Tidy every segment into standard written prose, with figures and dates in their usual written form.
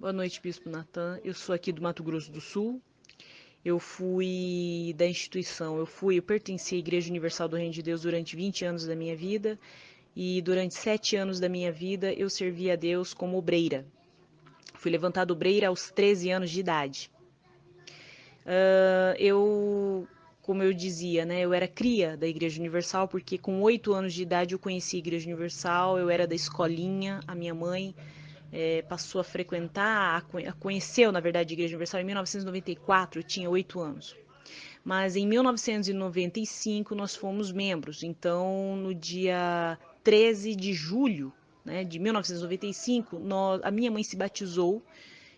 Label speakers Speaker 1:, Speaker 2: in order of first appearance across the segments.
Speaker 1: Boa noite, Bispo Natan. Eu sou aqui do Mato Grosso do Sul. Eu fui da instituição, eu pertenci à Igreja Universal do Reino de Deus durante 20 anos da minha vida e durante 7 anos da minha vida eu servi a Deus como obreira. Fui levantada obreira aos 13 anos de idade. Como eu dizia, né, eu era cria da Igreja Universal porque com 8 anos de idade eu conheci a Igreja Universal, eu era da escolinha, a minha mãe passou a frequentar, conheceu, na verdade, a Igreja Universal em 1994, eu tinha 8 anos. Mas em 1995 nós fomos membros. Então, no dia 13 de julho, né, de 1995, a minha mãe se batizou.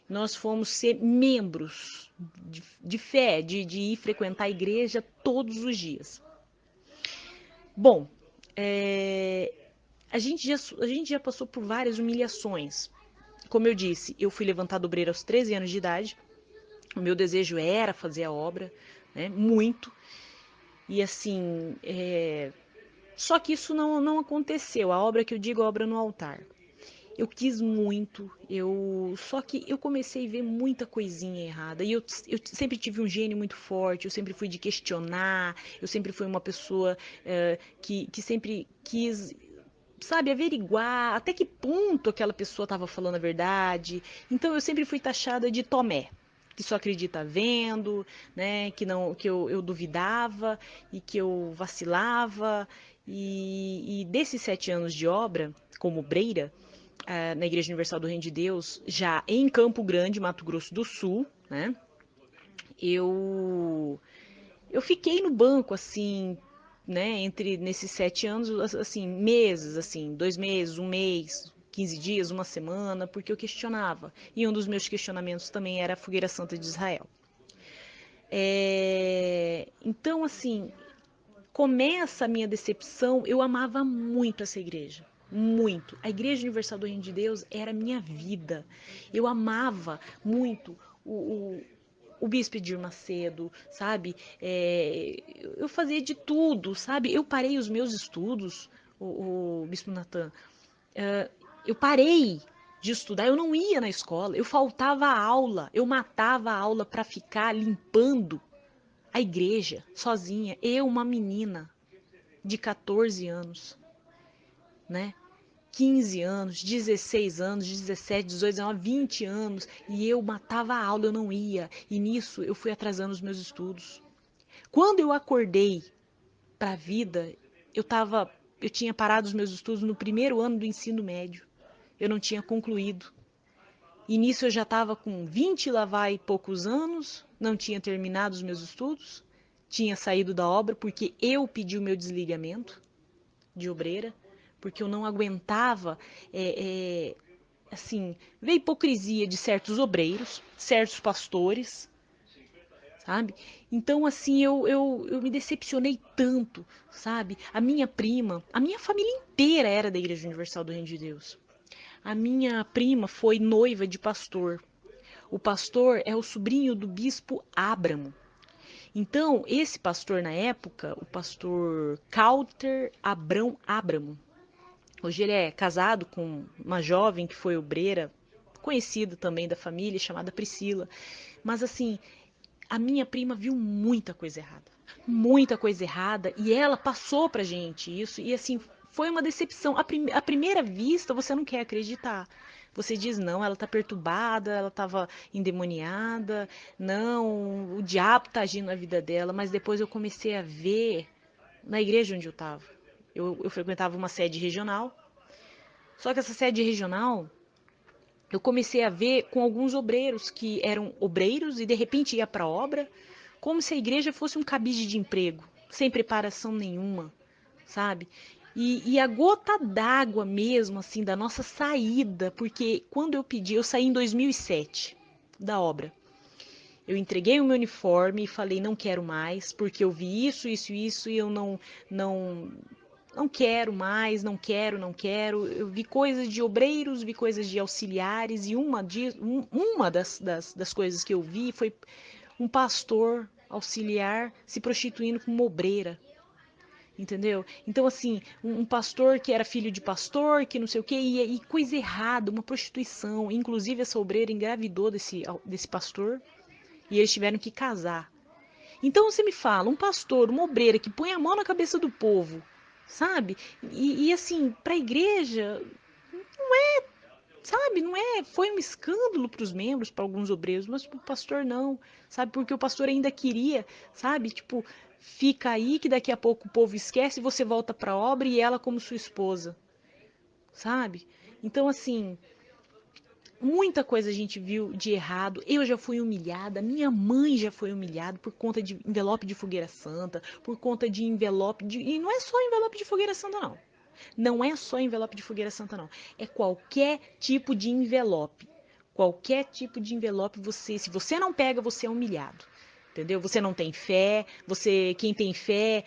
Speaker 1: Nós fomos ser membros de fé, de ir frequentar a igreja todos os dias. Bom, a gente já passou por várias humilhações. Como eu disse, eu fui levantada obreira aos 13 anos de idade. O meu desejo era fazer a obra, né? Muito. E assim, só que isso não aconteceu. A obra que eu digo, a obra no altar. Eu quis muito, só que eu comecei a ver muita coisinha errada. E eu sempre tive um gênio muito forte, eu sempre fui de questionar, eu sempre fui uma pessoa que sempre quis, sabe, averiguar até que ponto aquela pessoa estava falando a verdade. Então eu sempre fui taxada de Tomé, que só acredita vendo, né, que não, que eu duvidava e que eu vacilava. E desses 7 anos de obra como obreira, na Igreja Universal do Reino de Deus, já em Campo Grande, Mato Grosso do Sul, né? Eu eu fiquei no banco assim, né? Entre nesses 7 anos, assim, meses, assim, 2 meses, um mês, 15 dias, uma semana, porque eu questionava. E um dos meus questionamentos também era a Fogueira Santa de Israel. Então, assim, começa a minha decepção. Eu amava muito essa igreja. Muito. A Igreja Universal do Reino de Deus era a minha vida. Eu amava muito o Bispo Edir Macedo, sabe? Eu fazia de tudo, sabe? Eu parei os meus estudos, o Bispo Natan. Eu parei de estudar, eu não ia na escola, eu faltava a aula, eu matava a aula para ficar limpando a igreja sozinha. Eu, uma menina de 14 anos, né? 15 anos, 16 anos, 17, 18, 19, 20 anos, e eu matava a aula, eu não ia. E nisso eu fui atrasando os meus estudos. Quando eu acordei para a vida, eu tinha parado os meus estudos no primeiro ano do ensino médio. Eu não tinha concluído. E nisso eu já estava com 20 lá vai poucos anos, não tinha terminado os meus estudos, tinha saído da obra porque eu pedi o meu desligamento de obreira, porque eu não aguentava, assim, ver a hipocrisia de certos obreiros, certos pastores, sabe? Então, assim, eu me decepcionei tanto, sabe? A minha prima, a minha família inteira era da Igreja Universal do Reino de Deus. A minha prima foi noiva de pastor. O pastor é o sobrinho do bispo Ábramo. Então, esse pastor na época, o pastor Cauter Abrão Ábramo, hoje ele é casado com uma jovem que foi obreira, conhecida também da família, chamada Priscila. Mas assim, a minha prima viu muita coisa errada, e ela passou pra gente isso, e assim, foi uma decepção. À primeira vista, você não quer acreditar. Você diz, não, ela tá perturbada, ela tava endemoniada, não, o diabo tá agindo na vida dela, mas depois eu comecei a ver na igreja onde eu tava. Eu frequentava uma sede regional, só que essa sede regional, eu comecei a ver com alguns obreiros que eram obreiros e de repente ia para a obra, como se a igreja fosse um cabide de emprego, sem preparação nenhuma, sabe? E a gota d'água mesmo, assim, da nossa saída, porque quando eu pedi, eu saí em 2007 da obra. Eu entreguei o meu uniforme e falei, não quero mais, porque eu vi isso, isso, isso, e eu não, não quero mais, não quero, não quero. Eu vi coisas de obreiros, vi coisas de auxiliares, e uma das coisas que eu vi foi um pastor auxiliar se prostituindo como obreira. Entendeu? Então, assim, um pastor que era filho de pastor, que não sei o quê, e coisa errada, uma prostituição. Inclusive, essa obreira engravidou desse pastor e eles tiveram que casar. Então, você me fala, um pastor, uma obreira que põe a mão na cabeça do povo, sabe? E assim, para a igreja, sabe? Não é, foi um escândalo para os membros, para alguns obreiros, mas para o pastor não, sabe? Porque o pastor ainda queria, sabe? Tipo, fica aí que daqui a pouco o povo esquece e você volta para a obra e ela como sua esposa, sabe? Então, assim, muita coisa a gente viu de errado. Eu já fui humilhada, minha mãe já foi humilhada por conta de envelope de fogueira santa, por conta de envelope de. E não é só envelope de fogueira santa, não. Não é só envelope de fogueira santa, não. É qualquer tipo de envelope. Qualquer tipo de envelope, se você não pega, você é humilhado. Entendeu? Você não tem fé, quem tem fé,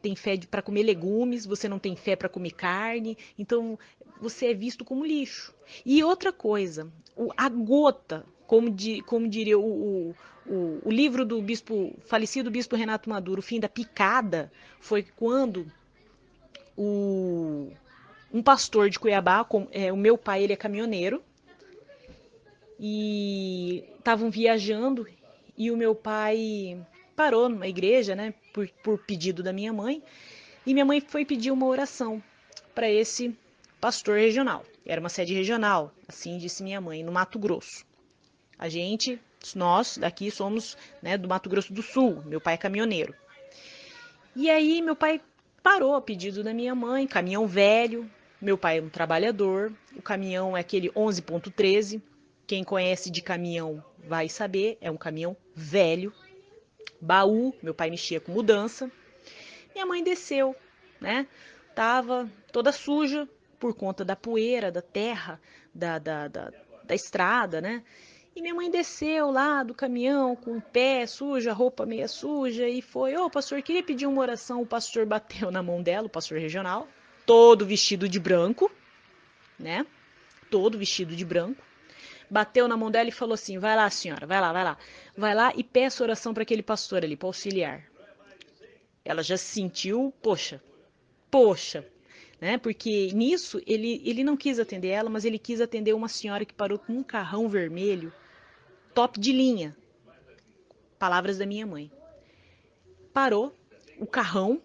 Speaker 1: tem fé para comer legumes, você não tem fé para comer carne, então você é visto como lixo. E outra coisa, a gota, como diria o livro do falecido bispo Renato Maduro, o fim da picada, foi quando o, um pastor de Cuiabá, o meu pai ele é caminhoneiro, e estavam viajando e o meu pai parou numa igreja, né, por pedido da minha mãe, e minha mãe foi pedir uma oração para esse pastor regional. Era uma sede regional, assim disse minha mãe, no Mato Grosso. Nós daqui somos, né, do Mato Grosso do Sul, meu pai é caminhoneiro. E aí meu pai parou a pedido da minha mãe, caminhão velho, meu pai é um trabalhador, o caminhão é aquele 11.13, quem conhece de caminhão vai saber, é um caminhão velho, baú, meu pai mexia com mudança. Minha mãe desceu, né? Tava toda suja por conta da poeira, da terra, da estrada, né? E minha mãe desceu lá do caminhão com o pé sujo, a roupa meia suja e foi, ô pastor, queria pedir uma oração. O pastor bateu na mão dela, o pastor regional, todo vestido de branco, né? Todo vestido de branco. Bateu na mão dela e falou assim: vai lá, senhora, vai lá, vai lá. Vai lá e peça oração para aquele pastor ali, para auxiliar. Ela já se sentiu, poxa, né? Porque nisso ele não quis atender ela, mas ele quis atender uma senhora que parou com um carrão vermelho, top de linha. Palavras da minha mãe. Parou o carrão,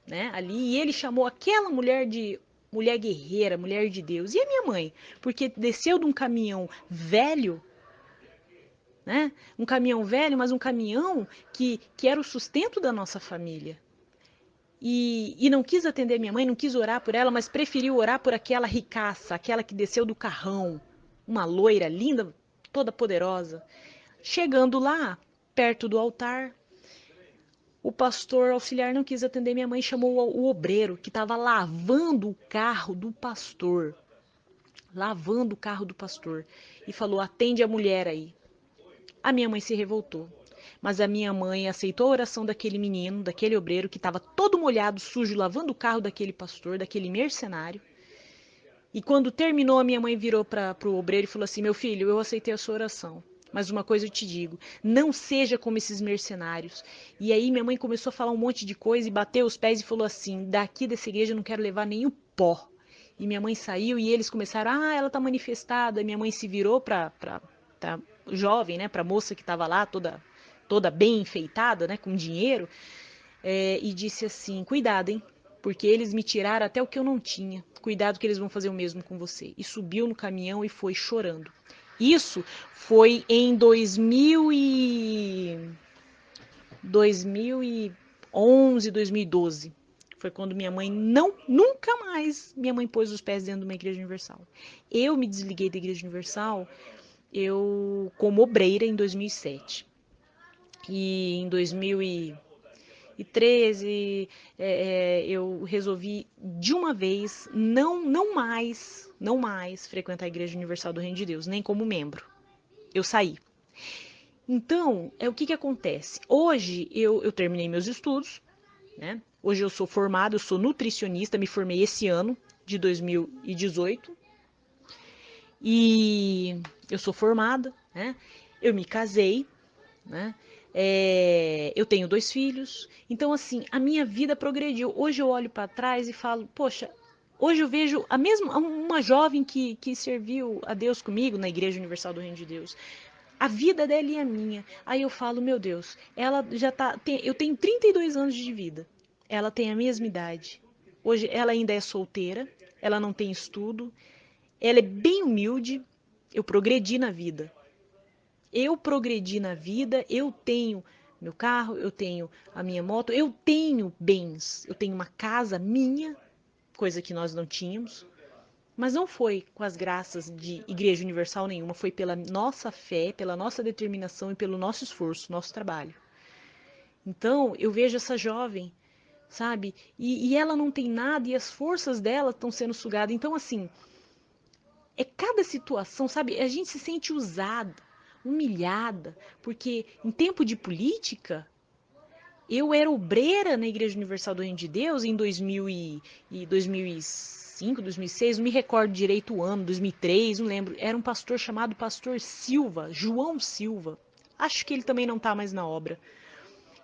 Speaker 1: né, ali, e ele chamou aquela mulher de mulher guerreira, mulher de Deus. E a minha mãe? Porque desceu de um caminhão velho, né? Um caminhão velho, mas um caminhão que era o sustento da nossa família. E não quis atender minha mãe, não quis orar por ela, mas preferiu orar por aquela ricaça, aquela que desceu do carrão, uma loira linda, toda poderosa. Chegando lá, perto do altar, o pastor auxiliar não quis atender minha mãe, chamou o obreiro que estava lavando o carro do pastor. Lavando o carro do pastor. E falou: atende a mulher aí. A minha mãe se revoltou. Mas a minha mãe aceitou a oração daquele menino, daquele obreiro que estava todo molhado, sujo, lavando o carro daquele pastor, daquele mercenário. E quando terminou, a minha mãe virou para o obreiro e falou assim: meu filho, eu aceitei a sua oração. Mas uma coisa eu te digo, não seja como esses mercenários. E aí minha mãe começou a falar um monte de coisa e bateu os pés e falou assim: daqui dessa igreja eu não quero levar nem o pó. E minha mãe saiu e eles começaram: ah, ela tá manifestada. E minha mãe se virou para jovem, né, para moça que estava lá, toda bem enfeitada, né, com dinheiro, e disse assim: cuidado, hein? Porque eles me tiraram até o que eu não tinha. Cuidado que eles vão fazer o mesmo com você. E subiu no caminhão e foi chorando. Isso foi em 2011, 2012. Foi quando minha mãe nunca mais minha mãe pôs os pés dentro de uma igreja universal. Eu me desliguei da igreja universal como obreira em 2007. E em 2013 eu resolvi de uma vez não mais frequentar a Igreja Universal do Reino de Deus, nem como membro. Eu saí. Então, o que acontece? Hoje eu terminei meus estudos, né? Hoje eu sou formada, eu sou nutricionista, me formei esse ano de 2018 e eu sou formada, né? Eu me casei, né? Eu tenho 2 filhos. Então, assim, a minha vida progrediu. Hoje eu olho para trás e falo, poxa, hoje eu vejo a mesma uma jovem que serviu a Deus comigo na Igreja Universal do Reino de Deus. A vida dela e a minha. Aí eu falo, meu Deus, ela já tá. Eu tenho 32 anos de vida. Ela tem a mesma idade. Hoje ela ainda é solteira, ela não tem estudo, ela é bem humilde. Eu progredi na vida. Eu progredi na vida, eu tenho meu carro, eu tenho a minha moto, eu tenho bens, eu tenho uma casa minha, coisa que nós não tínhamos. Mas não foi com as graças de Igreja Universal nenhuma, foi pela nossa fé, pela nossa determinação e pelo nosso esforço, nosso trabalho. Então, eu vejo essa jovem, sabe? E ela não tem nada e as forças dela estão sendo sugadas. Então, assim, é cada situação, sabe? A gente se sente usada, humilhada, porque em tempo de política, eu era obreira na Igreja Universal do Reino de Deus em 2005, 2006, não me recordo direito o ano, 2003, não lembro. Era um pastor chamado Pastor Silva, João Silva. Acho que ele também não está mais na obra.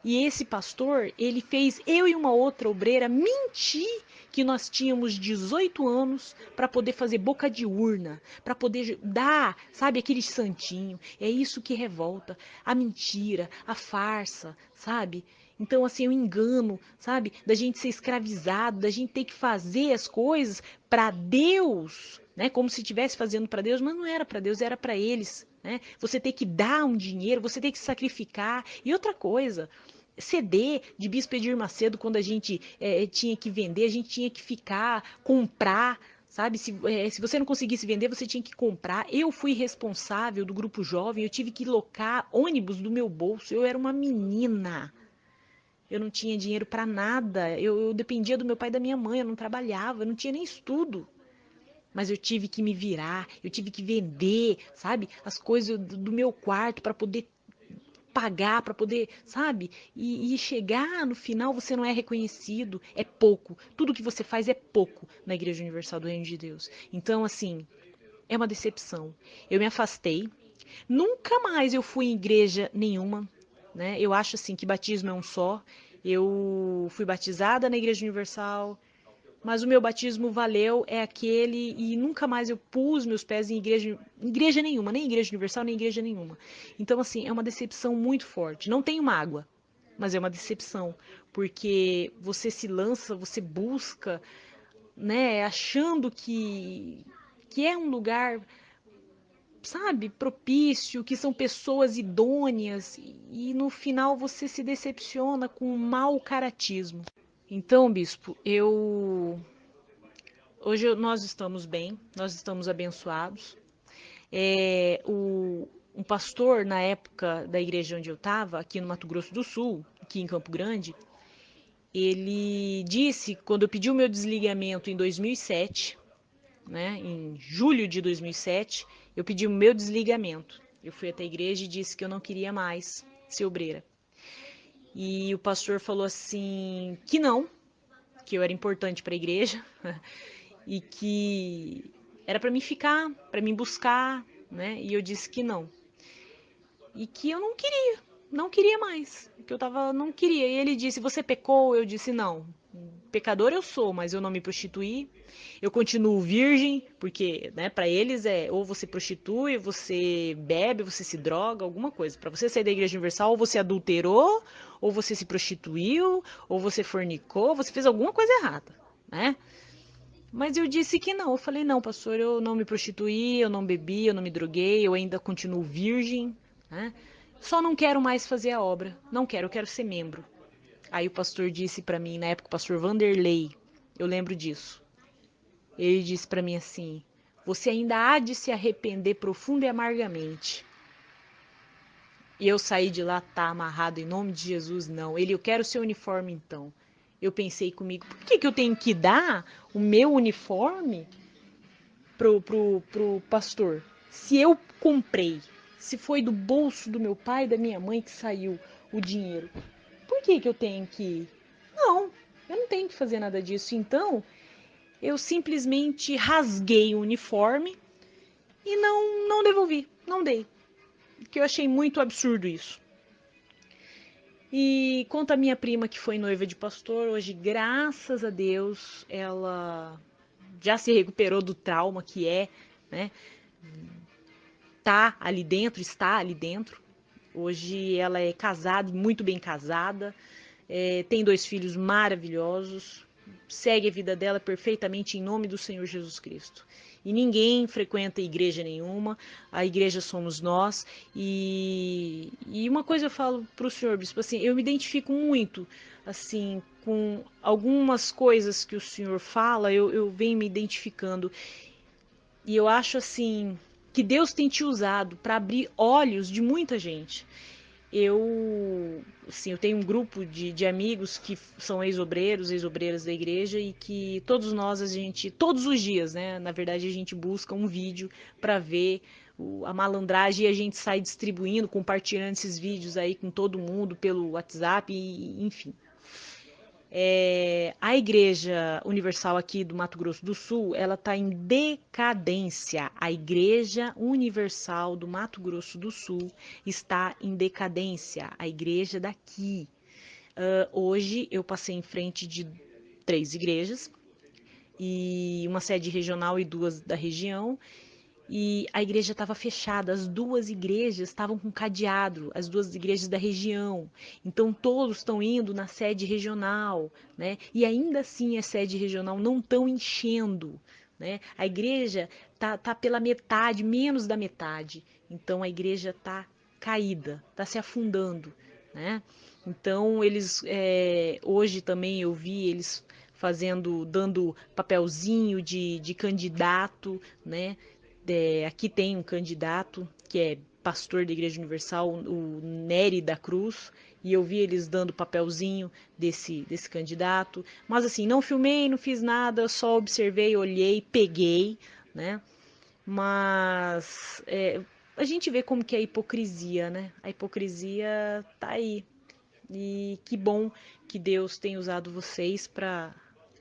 Speaker 1: E esse pastor, ele fez eu e uma outra obreira mentir que nós tínhamos 18 anos para poder fazer boca de urna, para poder dar, sabe, aquele santinho. É isso que revolta, a mentira, a farsa, sabe? Então, assim, o engano, sabe? Da gente ser escravizado, da gente ter que fazer as coisas para Deus, né? Como se estivesse fazendo para Deus, mas não era para Deus, era para eles, né? Você ter que dar um dinheiro, você ter que sacrificar. E outra coisa, CD de Bispo Edir Macedo, quando a gente tinha que vender, a gente tinha que ficar, comprar, sabe? Se você não conseguisse vender, você tinha que comprar. Eu fui responsável do grupo jovem, eu tive que locar ônibus do meu bolso. Eu era uma menina. Eu não tinha dinheiro para nada. Eu dependia do meu pai e da minha mãe, eu não trabalhava, eu não tinha nem estudo. Mas eu tive que me virar, eu tive que vender, sabe? As coisas do meu quarto para poder pagar, para poder, sabe? E chegar no final você não é reconhecido, é pouco. Tudo que você faz é pouco na Igreja Universal do Reino de Deus. Então, assim, é uma decepção. Eu me afastei, nunca mais eu fui em igreja nenhuma, né? Eu acho assim que batismo é um só. Eu fui batizada na Igreja Universal, mas o meu batismo valeu, é aquele, e nunca mais eu pus meus pés em igreja nenhuma, nem Igreja Universal, nem igreja nenhuma. Então, assim, é uma decepção muito forte. Não tenho mágoa, mas é uma decepção, porque você se lança, você busca, né, achando que é um lugar, sabe, propício, que são pessoas idôneas, e no final você se decepciona com um mau caratismo. Então, bispo, hoje nós estamos bem, nós estamos abençoados. Um pastor, na época da igreja onde eu estava, aqui no Mato Grosso do Sul, aqui em Campo Grande, ele disse, quando eu pedi o meu desligamento em 2007, né, em julho de 2007, eu pedi o meu desligamento. Eu fui até a igreja e disse que eu não queria mais ser obreira. E o pastor falou assim que eu era importante para a igreja e que era para mim ficar, para mim buscar, né? E eu disse que não. E que eu não queria mais, que eu tava, não queria. E ele disse: "Você pecou?" Eu disse: "Não. Pecador eu sou, mas eu não me prostituí. Eu continuo virgem, porque, né, para eles é ou você prostitui, você bebe, você se droga, alguma coisa. Para você sair da Igreja Universal, ou você adulterou, ou você se prostituiu, ou você fornicou, você fez alguma coisa errada, né? Mas eu disse que não. Eu falei: "Não, pastor, eu não me prostituí, eu não bebi, eu não me droguei, eu ainda continuo virgem, né? Só não quero mais fazer a obra. Não quero, eu quero ser membro." Aí o pastor disse para mim, na época, o pastor Vanderlei, eu lembro disso. Ele disse para mim assim: "Você ainda há de se arrepender profundo e amargamente." E eu saí de lá, tá amarrado em nome de Jesus, não. Ele: "Eu quero seu uniforme então." Eu pensei comigo: por que eu tenho que dar o meu uniforme pro pastor? Se eu comprei, se foi do bolso do meu pai e da minha mãe que saiu o dinheiro, por que eu tenho que... Não, eu não tenho que fazer nada disso. Então, eu simplesmente rasguei o uniforme e não devolvi, não dei. Porque eu achei muito absurdo isso. E quanto à minha prima que foi noiva de pastor, hoje, graças a Deus, ela já se recuperou do trauma que é, né? Tá ali dentro, está ali dentro. Hoje ela é casada, muito bem casada, tem 2 filhos maravilhosos, segue a vida dela perfeitamente em nome do Senhor Jesus Cristo. E ninguém frequenta igreja nenhuma, a igreja somos nós. E uma coisa eu falo para o senhor, bispo, assim, eu me identifico muito, assim, com algumas coisas que o senhor fala, eu venho me identificando. E eu acho, assim, que Deus tem te usado para abrir olhos de muita gente. Eu tenho um grupo de amigos que são ex-obreiros, ex-obreiras da igreja e que todos nós, a gente, todos os dias, né? Na verdade, a gente busca um vídeo para ver a malandragem e a gente sai distribuindo, compartilhando esses vídeos aí com todo mundo pelo WhatsApp, e, enfim. A Igreja Universal aqui do Mato Grosso do Sul, ela está em decadência. A Igreja Universal do Mato Grosso do Sul está em decadência. A igreja daqui. Hoje eu passei em frente de 3 igrejas, e uma sede regional e 2 da região, e a igreja estava fechada, as 2 igrejas estavam com cadeado, as 2 igrejas da região. Então todos estão indo na sede regional, né? E ainda assim a sede regional não estão enchendo, né? A igreja tá pela metade, menos da metade. Então a igreja tá caída, tá se afundando, né? Então eles hoje também eu vi eles dando papelzinho de candidato, né? Aqui tem um candidato que é pastor da Igreja Universal, o Nery da Cruz, e eu vi eles dando papelzinho desse candidato. Mas assim, não filmei, não fiz nada, só observei, olhei, peguei, né? Mas a gente vê como que é a hipocrisia, né? A hipocrisia tá aí. E que bom que Deus tem usado vocês para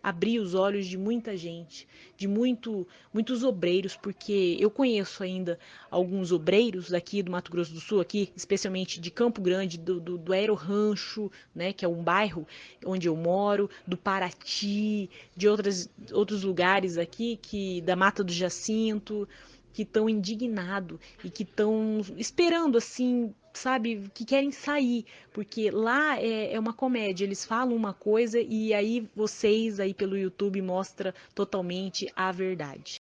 Speaker 1: abrir os olhos de muita gente, de muitos obreiros, porque eu conheço ainda alguns obreiros daqui do Mato Grosso do Sul, aqui, especialmente de Campo Grande, do Aero Rancho, né, que é um bairro onde eu moro, do Paraty, de outros lugares aqui, da Mata do Jacinto, que estão indignados e que estão esperando, assim, sabe, que querem sair, porque lá é uma comédia, eles falam uma coisa e aí vocês aí pelo YouTube mostra totalmente a verdade.